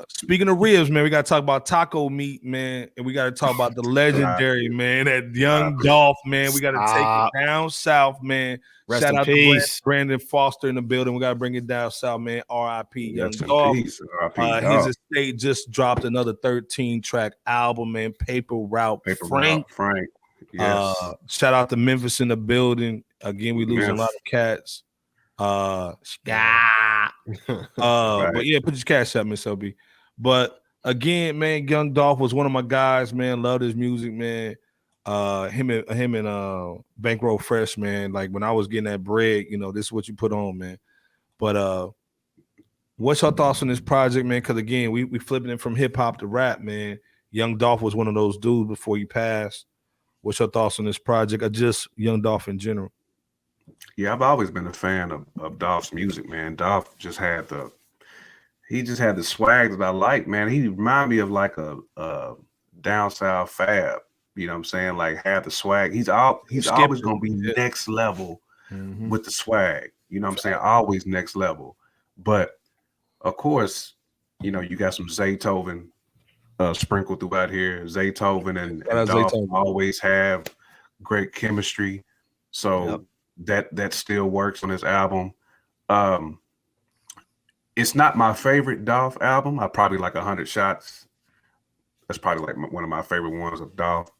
Speaking of ribs, man, we gotta talk about taco meat, man, and we gotta talk about the legendary man, that young Dolph, man. We gotta take it down south, man. Rest Shout in out peace. to Brandon Foster in the building. We gotta bring it down south, man. R.I.P. Young Rest in Dolph. peace. R.I.P. His Dolph. estate just dropped another 13-track album, man. Paper Route. Frank. Yes. Shout out to Memphis in the building. Again, we losing a lot of cats. But yeah, put your cash up, Miss LB. But again, man, Young Dolph was one of my guys, man. Loved his music, man. Him and Bankroll Fresh, man. Like when I was getting that bread, you know, this is what you put on, man. But what's your thoughts on this project, man? Because again, we flipping it from hip hop to rap, man. Young Dolph was one of those dudes before he passed. What's your thoughts on this project, or just Young Dolph in general? Yeah, I've always been a fan of Dolph's music, man. Dolph just had the swag that I like, man. He reminded me of like a down south Fab. You know what I'm saying? Like have the swag. He's always gonna be next level with the swag. You know what I'm saying? Always next level. But of course, you know, you got some Zaytoven sprinkled throughout here. Zaytoven and Dolph always have great chemistry. So that still works on this album. It's not my favorite Dolph album. I probably like 100 Shots. That's probably like one of my favorite ones of Dolph.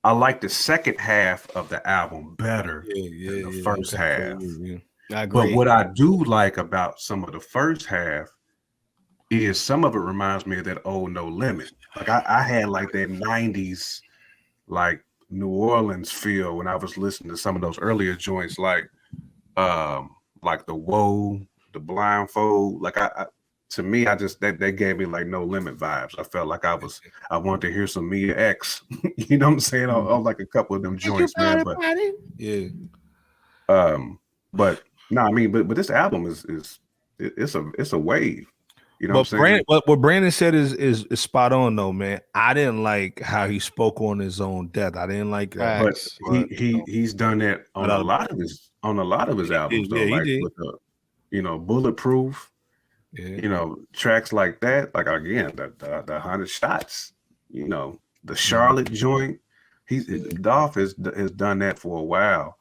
I like the second half of the album better than the first half. I agree. But what I do like about some of the first half is some of it reminds me of that old No Limit. Like I had like that 90s like New Orleans feel when I was listening to some of those earlier joints, like the Whoa, the Blindfold. Like to me, that gave me like No Limit vibes. I felt like I wanted to hear some Mia X. You know what I'm saying? On like a couple of them joints, man. But but no, I mean, but this album it's a wave. You know what I'm saying? What Brandon said is spot on though, man. I didn't like how he spoke on his own death. I didn't like that. But he's done that on a lot of his albums though, like with the, you know, Bulletproof. You know, tracks like that, like again, the 100 Shots, you know, the Charlotte joint. Dolph has done that for a while.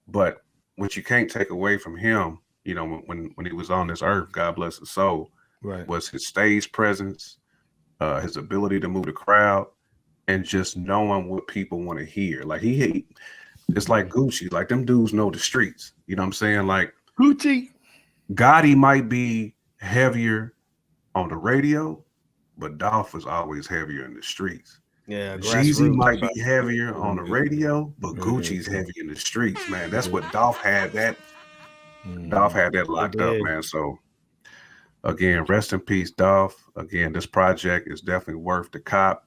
But what you can't take away from him, you know, when he was on this earth, God bless his soul, was his stage presence, his ability to move the crowd, and just knowing what people want to hear. Like it's like Gucci, like them dudes know the streets. You know what I'm saying? Like Gucci. Gotti might be heavier on the radio, but Dolph was always heavier in the streets. Yeah, Jeezy might be heavier on the radio, but Gucci's heavy in the streets, man. That's what Dolph had that. Dolph had that locked up, man. So again, rest in peace, Dolph. Again, this project is definitely worth the cop.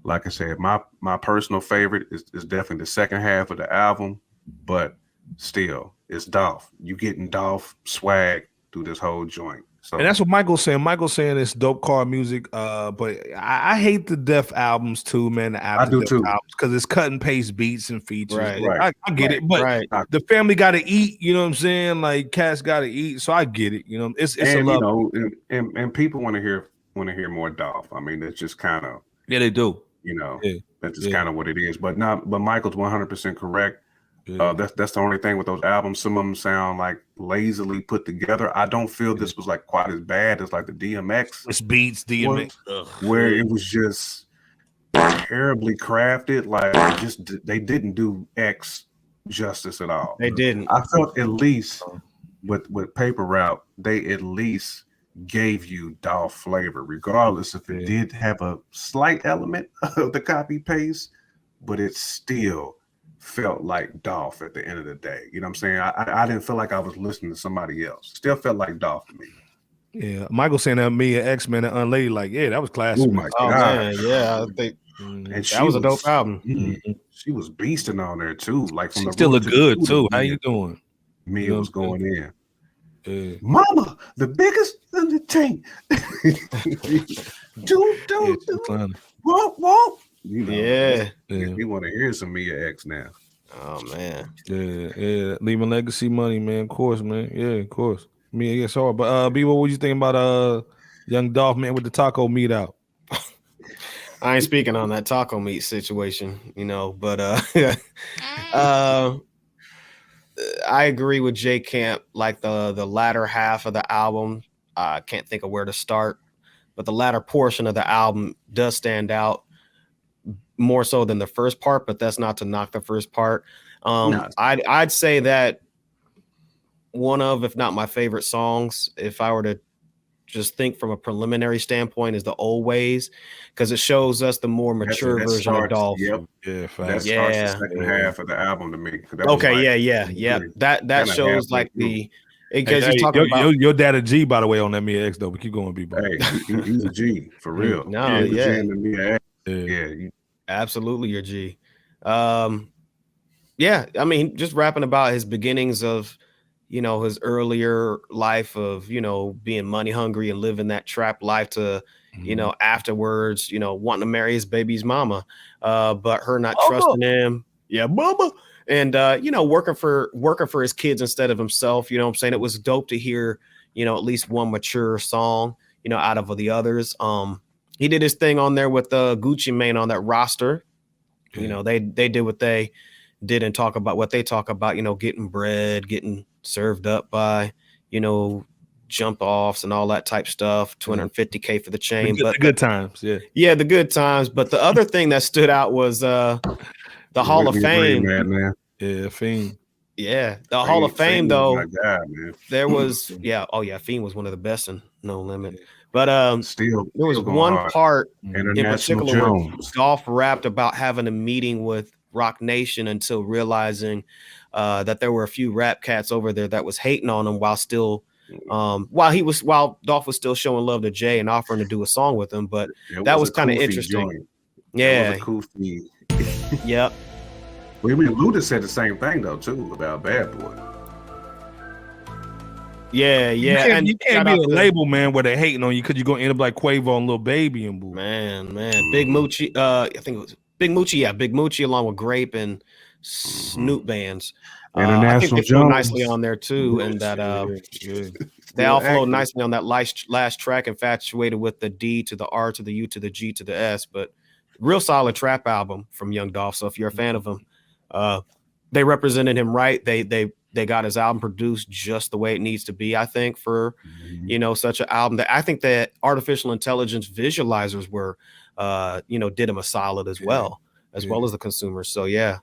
Like I said, my personal favorite is definitely the second half of the album, but still, it's Dolph. You getting Dolph swag through this whole joint. So, and that's what Michael's saying. Michael's saying it's dope car music. But I hate the Def albums too, man. The I do too, because it's cut and paste beats and features. Right. I get it, but the family got to eat. You know what I'm saying? Like cats got to eat, so I get it. You know, it's a love. You know, and people want to hear more Dolph. I mean, it's just kind of they do. You know, that's just kind of what it is. But Michael's 100% correct. That's the only thing with those albums. Some of them sound like lazily put together. I don't feel this was like quite as bad as like the DMX. It's beats DMX, where it was just terribly crafted. Like they didn't do X justice at all. They didn't. I felt at least with Paper Route, they at least gave you Dolph flavor, regardless if it did have a slight element of the copy paste, but it still felt like Dolph at the end of the day. You know what I'm saying? I didn't feel like I was listening to somebody else. Still felt like Dolph to me. Yeah, Michael saying that Mia X-Men and Unlady, like, that was classic. Oh my God. Man, yeah, I think and that was a dope album. She was beasting on there too. Like from she still look good too. How you doing? Mia was going in. Mama, the biggest in the tank. Whoa. You know, we want to hear some Mia X now. Oh man, yeah, leaving legacy money, man. Of course, man. Yeah, of course. Me, I guess so. But B, what you think about young Dolph, man, with the taco meat out? I ain't speaking on that taco meat situation, but I agree with J Camp. Like the latter half of the album, I can't think of where to start, but the latter portion of the album does stand out more so than the first part. But that's not to knock the first part. I'd say that one of, if not my favorite songs, if I were to just think from a preliminary standpoint, is the Old Ways, because it shows us the more mature version of Dolph. Yep. Yeah, that starts the second half of the album to me. Okay, yeah. That shows like the because you're talking about your dad a G, by the way, on that Mia X though. But keep going, B-boy. Hey, he's a G for real. No, yeah. Yeah, absolutely your G. Yeah, I mean, just rapping about his beginnings of, his earlier life of, being money hungry and living that trap life to, afterwards, wanting to marry his baby's mama, but her not trusting him. Yeah, mama. And, working for his kids instead of himself. You know what I'm saying? It was dope to hear, at least one mature song, out of the others. He did his thing on there with Gucci Mane on that roster. They did what they did and talk about what they talk about, getting bread, getting served up by, jump offs and all that type stuff, $250K for the chain. But the good times, yeah, the good times. But the other thing that stood out was the Hall of Fame. Man. Yeah, Fiend. Yeah, the Hall of Fame though. My God, man. There was Fiend was one of the best in No Limit. But still there was one part in particular where Dolph rapped about having a meeting with Rock Nation until realizing that there were a few rap cats over there that was hating on him while Dolph was still showing love to Jay and offering to do a song with him. But that was kind of interesting. Joint. Yeah. That was a cool feed. Yep. Well, I mean, Luda said the same thing though too about Bad Boy. Yeah. You can't be a label, man, where they're hating on you because you're gonna end up like Quavo and Lil Baby and Boo. Man. Big Moochie, I think it was Big Moochie, Big Moochie along with Grape and Snupe Bandz. I think they flow nicely on there too, and that they all flow nicely on that last track, Infatuated, with the D to the R to the U to the G to the S. But real solid trap album from Young Dolph. So if you're a fan of him, they represented him right. They got his album produced just the way it needs to be, I think, for such an album. That I think that artificial intelligence visualizers were did him a solid as well as the consumers. So yeah.